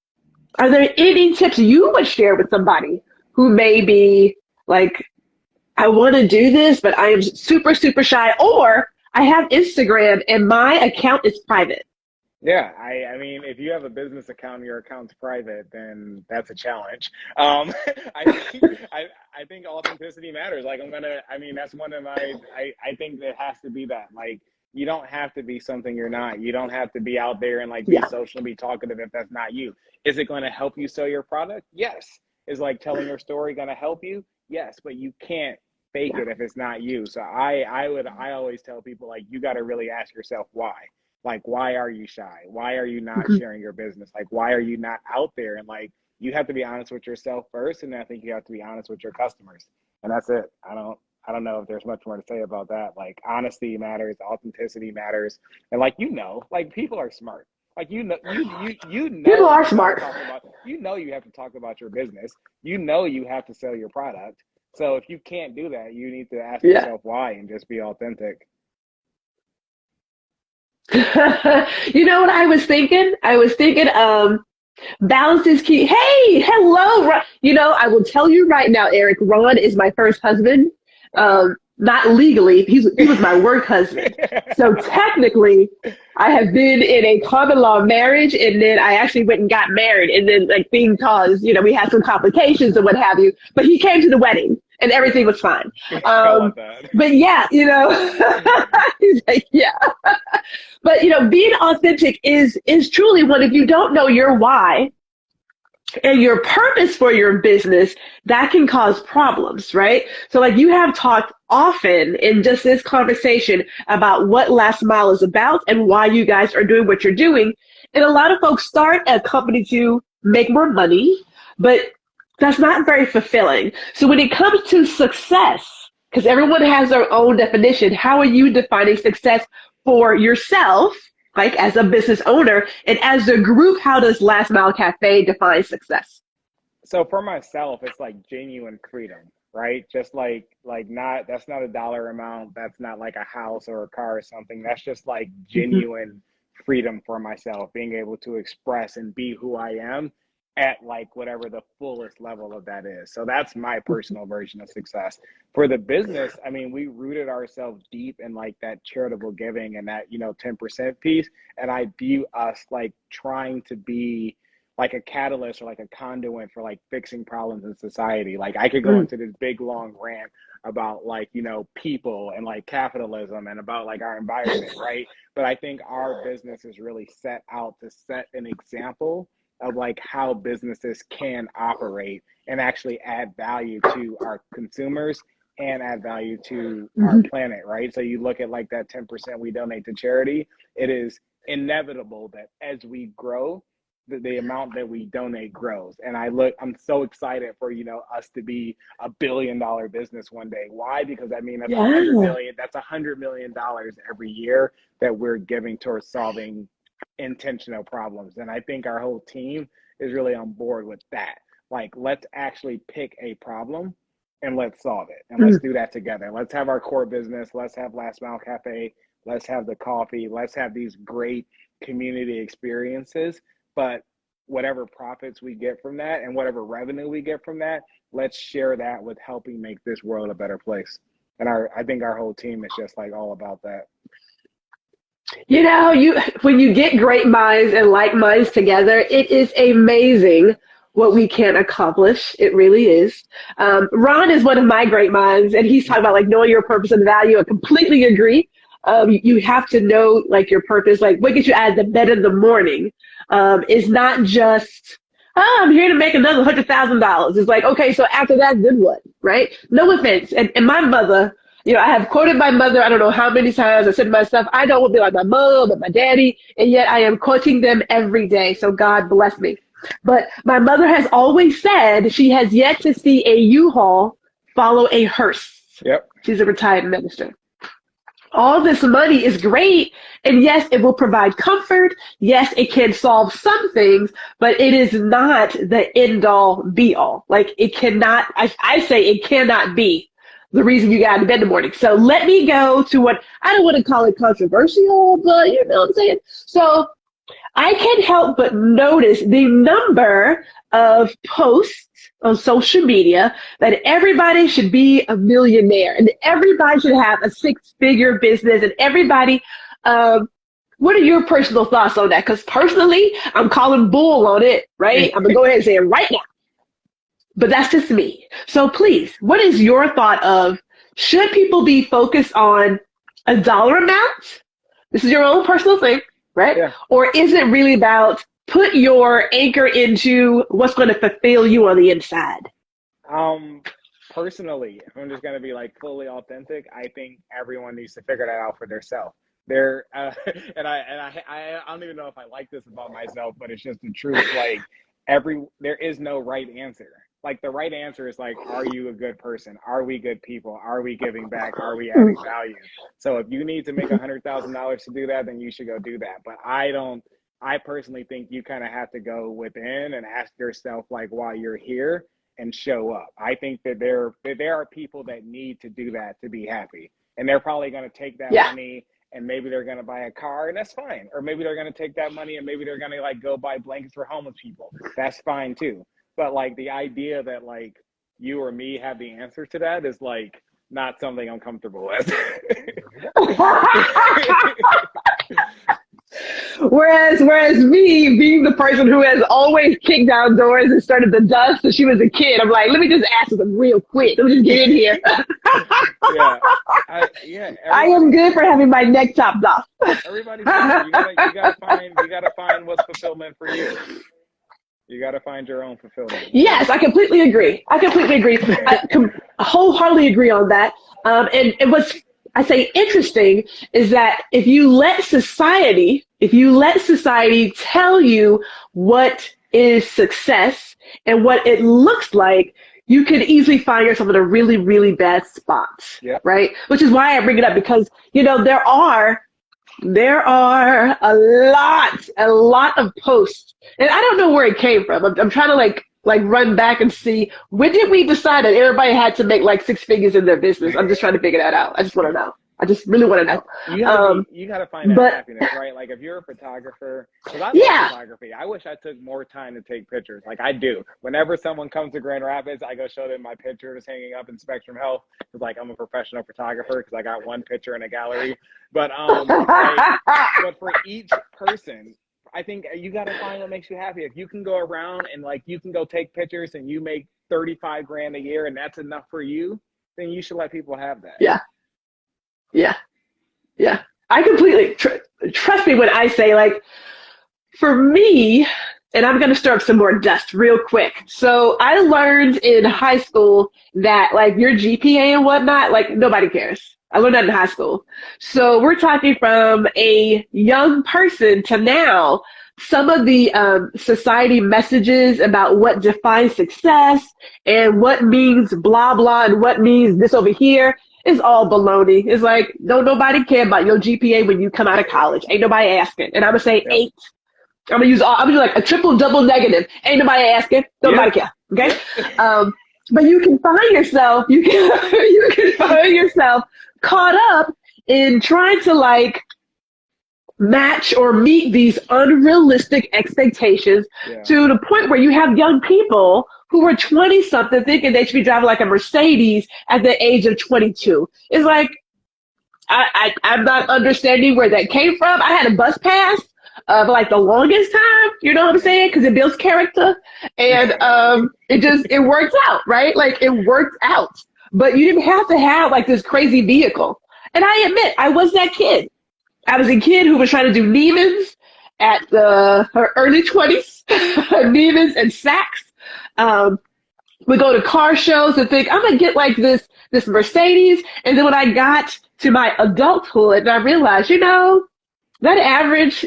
Are there any tips you would share with somebody who may be like, I want to do this, but I am super, super shy, or I have Instagram and my account is private. Yeah, I mean, if you have a business account and your account's private, then that's a challenge. I think authenticity matters. Like I mean, that's one of I think it has to be that. Like, you don't have to be something you're not. You don't have to be out there and like be Yeah. social and be talkative if that's not you. Is it going to help you sell your product? Yes. Is like telling your story going to help you? Yes, but you can't fake Yeah. it if it's not you. So I always tell people like you got to really ask yourself why. Like, why are you shy? Why are you not Mhm. sharing your business? Like, why are you not out there? And like, you have to be honest with yourself first, and I think you have to be honest with your customers. And that's it. I don't know if there's much more to say about that. Like, honesty matters, authenticity matters, and like like people are smart. Like People are you got to smart. talk about you have to talk about your business. You know you have to sell your product. So if you can't do that, you need to ask Yeah. yourself why and just be authentic. You know what I was thinking? I was thinking, balance is key. Hey, hello, Ron. You know, I will tell you right now, Arick, Ron is my first husband. Wow. Not legally, he was my work husband. So technically, I have been in a common law marriage, and then I actually went and got married, and then like being caused, you know, we had some complications and what have you. But he came to the wedding, and everything Yeah. was fine. I love Um, that. but yeah, you know, he's like, yeah. But you know, being authentic is truly one. If you don't know your why and your purpose for your business, that can cause problems, right? So like you have talked often in just this conversation about what Last Mile is about and why you guys are doing what you're doing. And a lot of folks start a company to make more money, but that's not very fulfilling. So when it comes to success, because everyone has their own definition. How are you defining success for yourself, like as a business owner, and as a group, how does Last Mile Cafe define success? So for myself, it's like genuine freedom, right? Just like not, that's not a dollar amount. That's not like a house or a car or something. That's just like Mhm. genuine freedom for myself, being able to express and be who I am at like whatever the fullest level of that is. So that's my personal version of success. For the business, I mean, we rooted ourselves deep in like that charitable giving and that, 10% piece. And I view us like trying to be like a catalyst or like a conduit for like fixing problems in society. Like I could go Mm. into this big long rant about like, people and like capitalism and about like our environment, right? But I think our business is really set out to set an example of like how businesses can operate and actually add value to our consumers and add value to our Mhm. planet, right? So you look at like that 10% we donate to charity, it is inevitable that as we grow, the amount that we donate grows. And I'm so excited for, us to be $1 billion business one day. Why? Because I mean, Yeah. that's $100 million every year that we're giving towards solving intentional problems. And I think our whole team is really on board with that. Like, let's actually pick a problem and let's solve it. And let's Mm. do that together. Let's have our core business. Let's have Last Mile Cafe. Let's have the coffee. Let's have these great community experiences. But whatever profits we get from that and whatever revenue we get from that, let's share that with helping make this world a better place. And I think our whole team is just like all about that. You when you get great minds and like minds together, it is amazing what we can accomplish. It really is. Ron is one of my great minds, and he's talking about like knowing your purpose and value. I completely agree. You have to know like your purpose, like what gets you out of the bed in the morning. Is not just, oh, I'm here to make another $100,000. It's like, okay, so after that, then what, right? No offense. And my mother, I have quoted my mother, I don't know how many times. I said to myself, I don't want to be like my mom and my daddy, and yet I am quoting them every day. So God bless me. But my mother has always said she has yet to see a U-Haul follow a hearse. Yep. She's a retired minister. All this money is great, and yes, it will provide comfort. Yes, it can solve some things, but it is not the end all be all. Like it cannot, I say it cannot be the reason you got out of bed in the morning. So let me go to what I don't want to call it controversial, but you know what I'm saying? So I can't help but notice the number of posts on social media that everybody should be a millionaire and everybody should have a six-figure business and everybody. What are your personal thoughts on that? Because personally, I'm calling bull on it, right? I'm going to go ahead and say it right now. But that's just me. So please, what is your thought of should people be focused on a dollar amount? This is your own personal thing, right? Yeah. Or is it really about put your anchor into what's going to fulfill you on the inside? Personally, if I'm just gonna be like fully authentic, I think everyone needs to figure that out for themselves. They're and I don't even know if I like this about myself, but it's just the truth. Like there is no right answer. Like the right answer is like, are you a good person? Are we good people? Are we giving back? Are we adding value? So if you need to make $100,000 to do that, then you should go do that. But I personally think you kind of have to go within and ask yourself like why you're here and show up. I think that there are people that need to do that to be happy. And they're probably going to take that money and maybe they're going to buy a car and that's fine. Or maybe they're going to take that money and maybe they're going to like go buy blankets for homeless people. That's fine too. But like the idea that like you or me have the answer to that is like not something I'm comfortable with. Whereas me being the person who has always kicked down doors and started the dust since she was a kid, I'm like, let me just ask them real quick. Let me just get in here. I am good for having my neck chopped off. Everybody's different. You gotta find what's fulfillment for you. You got to find your own fulfillment. Yes, I completely agree. I wholeheartedly agree on that. And what's I say interesting is that if you let society tell you what is success and what it looks like, you could easily find yourself in a really, really bad spot, right? Which is why I bring it up, because, you know, there are a lot of posts, and I don't know where it came from. I'm trying to like run back and see, when did we decide that everybody had to make like 6 figures in their business? I'm just trying to figure that out. I just want to know. I just really want to know. You gotta find that happiness, right? Like if you're a photographer, because I love photography. I wish I took more time to take pictures. Like I do. Whenever someone comes to Grand Rapids, I go show them my pictures hanging up in Spectrum Health. It's like I'm a professional photographer because I got one picture in a gallery. But but for each person, I think you gotta find what makes you happy. If you can go around and like you can go take pictures and you make 35 grand a year and that's enough for you, then you should let people have that. Yeah. I completely trust me when I say, like, for me, and I'm going to stir up some more dust real quick. So I learned in high school that like your GPA and whatnot, like nobody cares. I learned that in high school. So we're talking from a young person to now, some of the society messages about what defines success and what means blah, blah, and what means this over here is all baloney. It's like, don't nobody care about your GPA when you come out of college. Ain't nobody asking. And I'm going to say 8. I'm going to use like a triple, double negative. Ain't nobody asking. Nobody care. Okay. But you can find yourself, you can find yourself caught up in trying to like match or meet these unrealistic expectations to the point where you have young people who are 20 something thinking they should be driving like a Mercedes at the age of 22. It's like, I'm not understanding where that came from. I had a bus pass for like the longest time, you know what I'm saying? Because it builds character, and it worked out, right? Like it worked out, but you didn't have to have like this crazy vehicle. And I admit, I was that kid. I was a kid who was trying to do Neiman's at her early 20s, Neiman's and Saks. We go to car shows and think, I'm going to get like this Mercedes. And then when I got to my adulthood, and I realized, you know, that average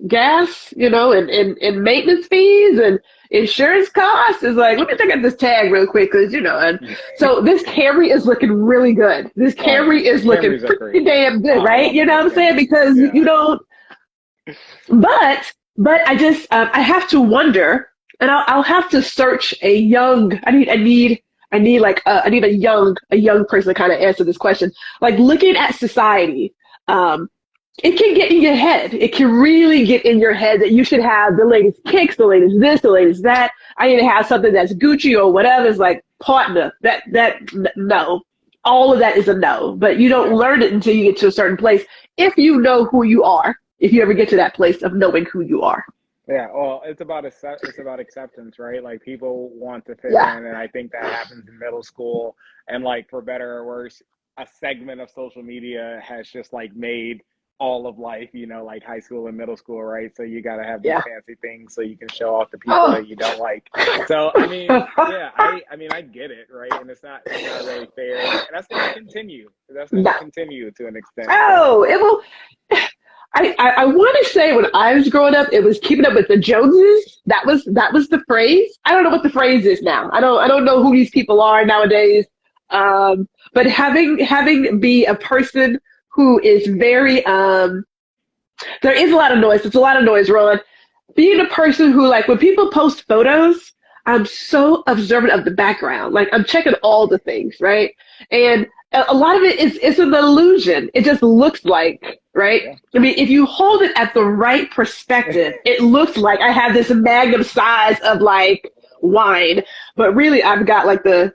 gas, you know, and maintenance fees and insurance costs is like, let me look at this tag real quick, because, you know, and so this Camry is looking really good. This Camry is looking pretty damn good, right? You know what I'm saying? Because you don't, but I just, I have to wonder, and I'll have to search a young, I need a young person to kind of answer this question. Like looking at society, it can get in your head. It can really get in your head that you should have the latest kicks, the latest this, the latest that. I need to have something that's Gucci or whatever. It's like, partner, no. All of that is a no. But you don't learn it until you get to a certain place. If you know who you are, if you ever get to that place of knowing who you are. Yeah, well, it's about acceptance, right? Like people want to fit in, and I think that happens in middle school. And like for better or worse, a segment of social media has just like made all of life, you know, like high school and middle school, right? So you got to have these fancy things so you can show off the people that you don't like. So I mean, I get it, right? And it's not really fair, and that's going to continue. That's going to continue to an extent. Oh, it will. I want to say when I was growing up, it was keeping up with the Joneses. That was the phrase. I don't know what the phrase is now. I don't know who these people are nowadays. But having be a person who is very, there is a lot of noise. It's a lot of noise, Ron. Being a person who, like, when people post photos, I'm so observant of the background. Like, I'm checking all the things, right? And a lot of it is an illusion. It just looks like, right? Yeah. I mean, if you hold it at the right perspective, it looks like I have this magnum size of, like, wine. But really, I've got, like, the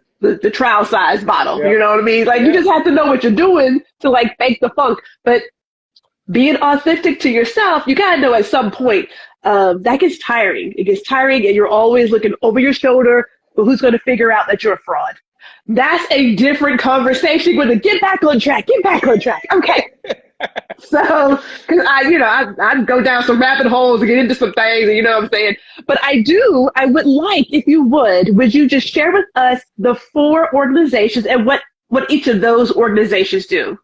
trial size bottle, you know what I mean? Like you just have to know what you're doing to like fake the funk, but being authentic to yourself, you gotta know at some point, that gets tiring. It gets tiring and you're always looking over your shoulder, but who's gonna figure out that you're a fraud? That's a different conversation with a get back on track. Okay. So, cause I'd go down some rabbit holes and get into some things, and you know what I'm saying? But I would like, if you would you just share with us the 4 organizations and what each of those organizations do?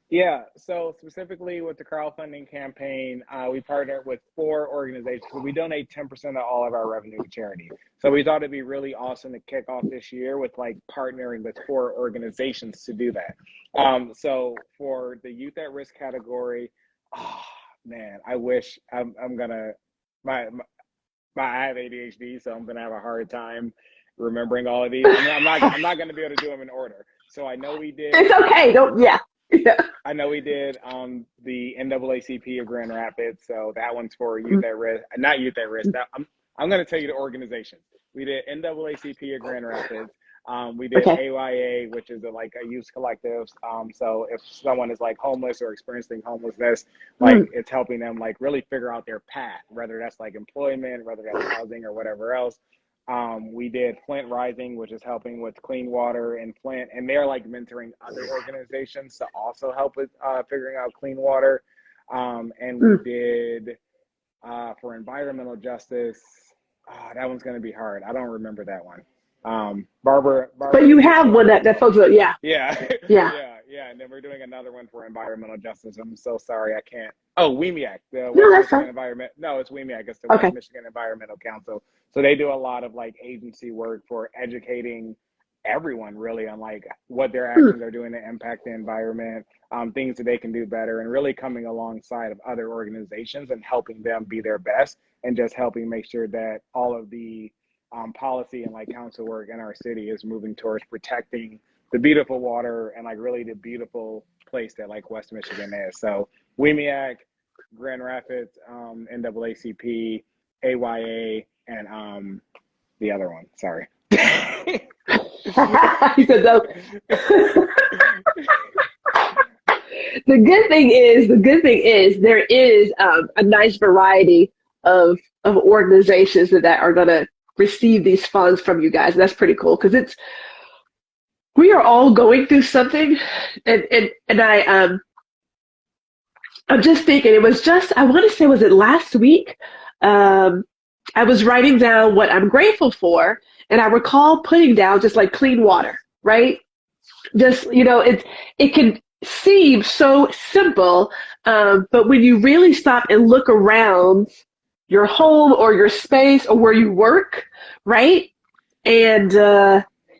Yeah, so specifically with the crowdfunding campaign, we partnered with 4 organizations. So we donate 10% of all of our revenue to charity. So we thought it'd be really awesome to kick off this year with like partnering with 4 organizations to do that. So for the youth at risk category, oh man, I wish I'm gonna my I have ADHD, so I'm gonna have a hard time remembering all of these. I'm not gonna be able to do them in order. So It's okay. Don't, yeah. Yeah. I know we did the NAACP of Grand Rapids, so that one's for youth at risk, not youth at risk. I'm going to tell you the organization. We did NAACP of Grand Rapids. We did Okay. AYA, which is like a youth collective. So if someone is like homeless or experiencing homelessness, like Mm. it's helping them like really figure out their path, whether that's like employment, whether that's housing or whatever else. We did Flint Rising, which is helping with clean water in Flint, and they're like mentoring other organizations to also help with figuring out clean water. And we Mm. did for environmental justice. That one's going to be hard. I don't remember that one. But Barbara you can get have that. one that folks are, yeah. Yeah, Yeah. yeah. And then we're doing another one for environmental justice. I'm so sorry, I can't. Oh, WEMIAC, the No, West that's Michigan fine. Environment. No, it's WEMIAC. It's the West Okay. Michigan Environmental Council. So they do a lot of like agency work for educating everyone really on like what their Mm. actions are doing to impact the environment, things that they can do better, and really coming alongside of other organizations and helping them be their best, and just helping make sure that all of the policy and like council work in our city is moving towards protecting the beautiful water and like really the beautiful place that like West Michigan is. So WEMIAC, Grand Rapids, NAACP, AYA, and the other one. Sorry. He said, no. The good thing is there is a nice variety of organizations that are going to receive these funds from you guys. That's pretty cool because we are all going through something, and I'm just thinking it was just I want to say was it last week. Um, I was writing down what I'm grateful for, and I recall putting down just like clean water, right? Just it can seem so simple, but when you really stop and look around your home or your space or where you work, right, and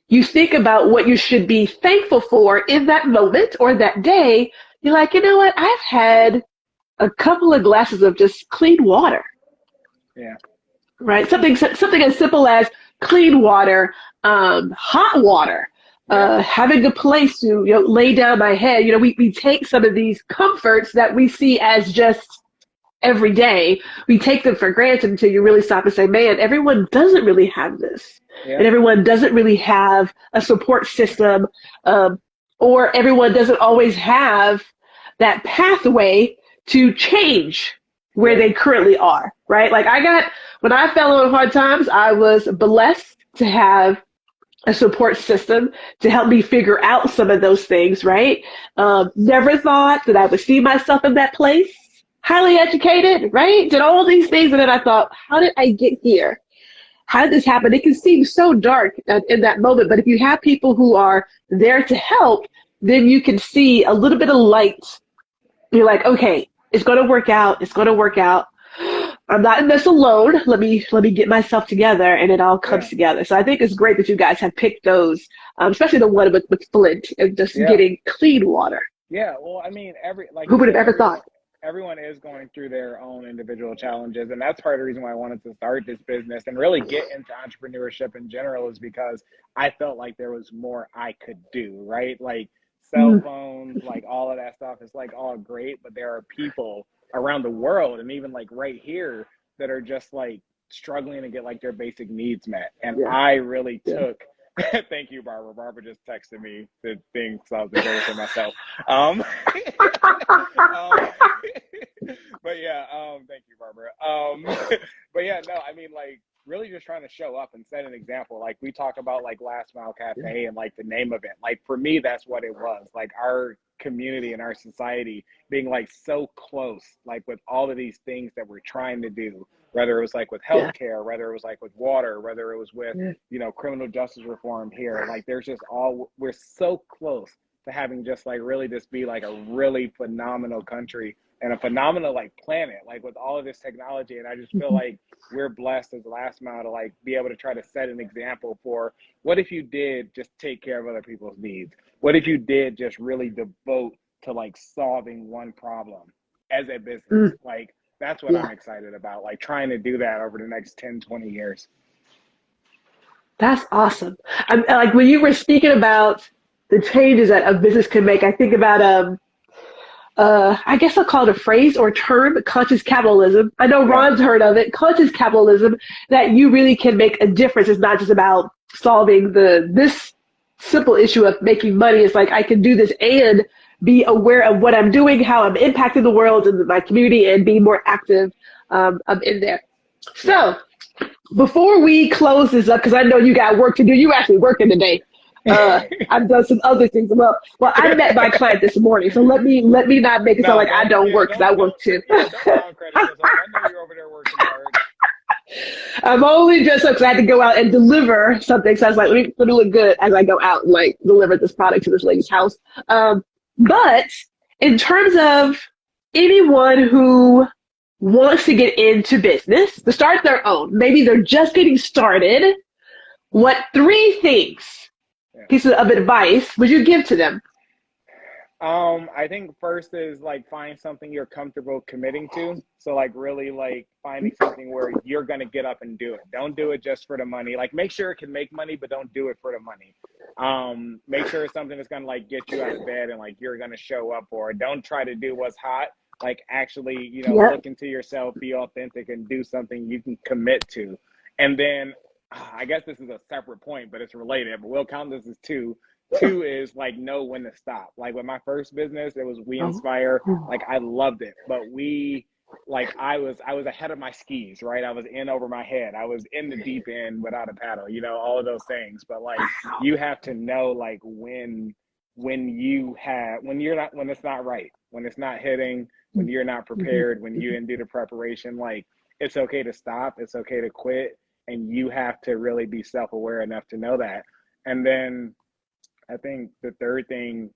you think about what you should be thankful for in that moment or that day, you're like, you know what, I've had a couple of glasses of just clean water, Yeah. right? Something as simple as clean water, hot water, Yeah. having a place to lay down my head. We take some of these comforts that we see as just every day. We take them for granted until you really stop and say, man, everyone doesn't really have this, Yeah. and everyone doesn't really have a support system, um, or everyone doesn't always have that pathway to change where Yeah. they currently are, right? Like when I fell on hard times, I was blessed to have a support system to help me figure out some of those things, right? Never thought that I would see myself in that place. Highly educated, right? Did all these things, and then I thought, how did I get here? How did this happen? It can seem so dark in that moment, but if you have people who are there to help, then you can see a little bit of light. You're like, okay, it's going to work out. It's going to work out. I'm not in this alone. Let me get myself together, and it all comes Yeah. together. So I think it's great that you guys have picked those, especially the one with Flint and just Yeah. getting clean water. Yeah. Well, I mean, like Who you would have said, ever thought? everyone is going through their own individual challenges, and that's part of the reason why I wanted to start this business and really get into entrepreneurship in general, is because I felt like there was more I could do, right? Like cell Mm, phones, like all of that stuff is like all great, but there are people around the world and even like right here that are just like struggling to get like their basic needs met. And yeah, I really yeah. took thank you, Barbara. Barbara just texted me the thing, so I was embarrassing myself. Um, um, but yeah, thank you, Barbara. But yeah, no, I mean, like, really just trying to show up and set an example. Like, we talk about like Last Mile Cafe and like the name of it. Like, for me, that's what it was. Like, our community and our society being like so close, like with all of these things that we're trying to do, whether it was like with Yeah. healthcare, whether it was like with water, whether it was with Yeah. criminal justice reform here. Like, there's just all we're so close to having just like really just be like a really phenomenal country and a phenomenal like planet, like with all of this technology. And I just feel like we're blessed as Last Mile to like be able to try to set an example for what if you did just take care of other people's needs? What if you did just really devote to like solving one problem as a business? Like that's what I'm excited about, like trying to do that over the next 10, 20 years. That's awesome. I'm like when you were speaking about the changes that a business can make, I think about I guess I'll call it a phrase or term, conscious capitalism. I know Ron's heard of it, conscious capitalism, that you really can make a difference. It's not just about solving this simple issue of making money. It's like I can do this and be aware of what I'm doing, how I'm impacting the world and my community, and be more active in there. So before we close this up, because I know you got work to do, you actually working today. I've done some other things. Well, I met my client this morning, so let me not make it sound like I don't work, because I work too. Don't credit yourself. I know you're over there working hard. I'm only just because I had to go out and deliver something, so I was like, let me look good as I go out and like deliver this product to this lady's house. But in terms of anyone who wants to get into business, to start their own, maybe they're just getting started, what 3 things, pieces of advice would you give to them? I think first is like find something you're comfortable committing to. So like really like finding something where you're going to get up and do it. Don't do it just for the money. Like make sure it can make money, but don't do it for the money. Make sure it's something that's going to like get you out of bed and like you're going to show up for it. Don't try to do what's hot. Like actually, look into yourself, be authentic, and do something you can commit to. And then I guess this is a separate point, but it's related, but we'll count this as 2. 2 is like know when to stop. Like with my first business, it was We Inspire. Like I loved it, but I was ahead of my skis, right? I was in over my head. I was in the deep end without a paddle, all of those things. But like you have to know like when it's not right, when it's not hitting, when you're not prepared, when you didn't do the preparation. Like it's okay to stop, it's okay to quit, and you have to really be self-aware enough to know that. And then I think the third thing,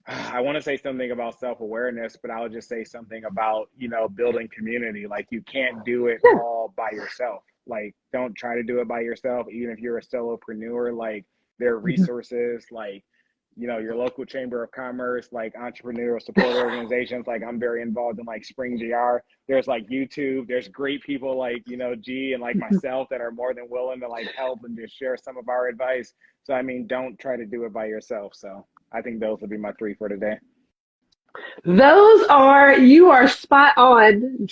I want to say something about self-awareness, but I'll just say something about, building community. Like you can't do it all by yourself. Like don't try to do it by yourself. Even if you're a solopreneur, like there are resources like, your local chamber of commerce, like entrepreneurial support organizations. Like I'm very involved in like Spring GR. There's like YouTube. There's great people like, G and like myself that are more than willing to like help and just share some of our advice. So, I mean, don't try to do it by yourself. So I think those would be my 3 for today. You are spot on,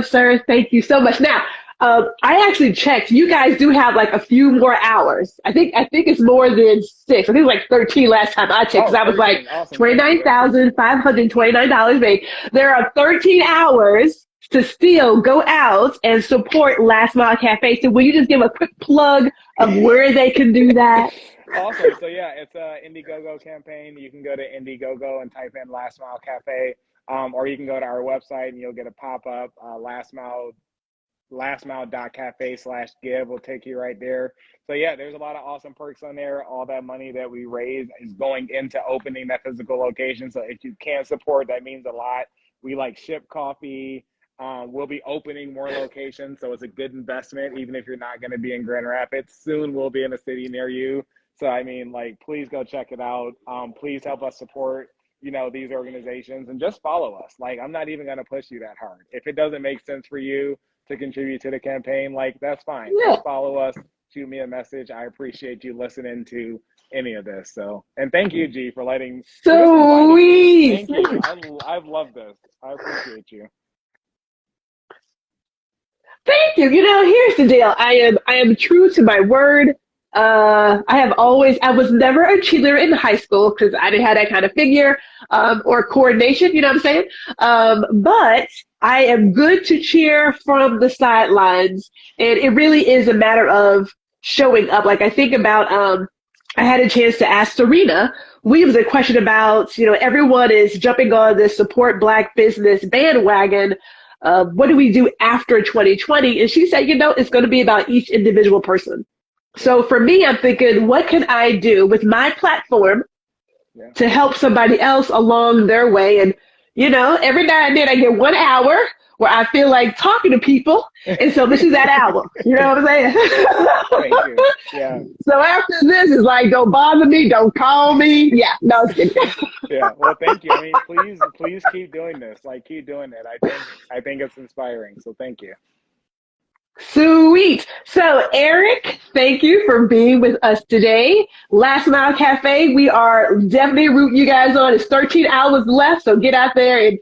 sir. Thank you so much. Now, I actually checked. You guys do have like a few more hours. I think it's more than 6. I think it was like 13 last time I checked, because I was like awesome. $29,529 made. There are 13 hours to still go out and support Last Mile Cafe. So will you just give a quick plug of where they can do that? Awesome. So yeah, it's a Indiegogo campaign. You can go to Indiegogo and type in Last Mile Cafe, or you can go to our website and you'll get a pop-up, lastmile.cafe/give will take you right there. So yeah, there's a lot of awesome perks on there. All that money that we raise is going into opening that physical location. So if you can support, that means a lot. We like ship coffee. We'll be opening more locations, so it's a good investment, even if you're not going to be in Grand Rapids. Soon we'll be in a city near you. So, I mean, like, please go check it out. Please help us support, these organizations, and just follow us. Like, I'm not even going to push you that hard. If it doesn't make sense for you to contribute to the campaign, like, that's fine. Yeah. Just follow us, shoot me a message. I appreciate you listening to any of this. So, and thank you, G, for letting. Sweet. Thank you. I've loved this. I appreciate you. Thank you. Here's the deal. I am true to my word. I was never a cheerleader in high school because I didn't have that kind of figure, or coordination, you know what I'm saying? But I am good to cheer from the sidelines, and it really is a matter of showing up. Like I think about, I had a chance to ask Serena Williams a question about, everyone is jumping on this support Black business bandwagon. What do we do after 2020? And she said, it's going to be about each individual person. So for me, I'm thinking, what can I do with my platform to help somebody else along their way. And, every now and then I get 1 hour where I feel like talking to people. And so this is that hour. You know what I'm saying? Thank you. Yeah. So after this is like, don't bother me. Don't call me. Yeah. No, I'm kidding. Yeah. Well, thank you. I mean, please keep doing this. Like, keep doing it. I think it's inspiring. So thank you. Sweet. So, Arick, thank you for being with us today. Last Mile Cafe, we are definitely rooting you guys on. It's 13 hours left, so get out there and,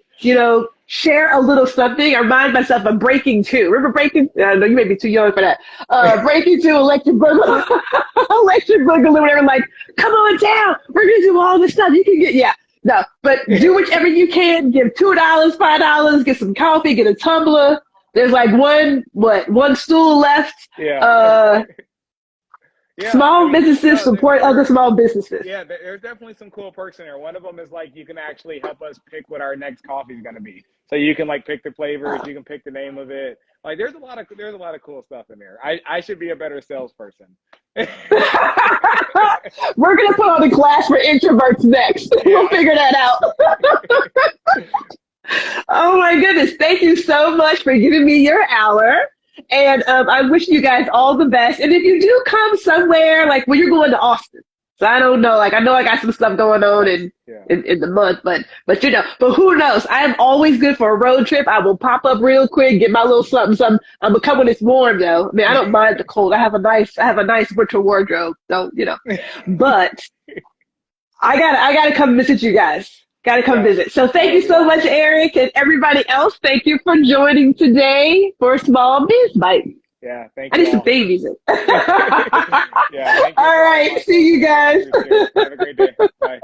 share a little something. I remind myself of Breaking 2. Remember Breaking? No, you may be too young for that. Breaking 2, Electric Boogaloo, Electric Boogaloo, whatever. Like, come on down. We're going to do all this stuff. You can get, yeah. No, but do whichever you can. Give $2, $5, get some coffee, get a tumbler. There's like one stool left. Yeah. Small businesses support other small businesses. Yeah, there's definitely some cool perks in there. One of them is like you can actually help us pick what our next coffee is going to be. So you can like pick the flavors, you can pick the name of it. Like there's a lot of cool stuff in there. I should be a better salesperson. We're gonna put on a class for introverts next. Yeah. We'll figure that out. Oh my goodness. Thank you so much for giving me your hour. And I wish you guys all the best. And if you do come somewhere, like when you're going to Austin, so I don't know, like I know I got some stuff going on in the month, but who knows? I am always good for a road trip. I will pop up real quick, get my little something. I'm gonna come when it's warm though. I mean, I don't mind the cold. I have a nice winter wardrobe, so But I gotta come visit you guys. Gotta come visit. So thank you so much, Arick, and everybody else. Thank you for joining today for Small Biz Bite. Yeah, thank you. I need some theme music. Yeah, thank you. All right, see you guys. Have a great day. Bye.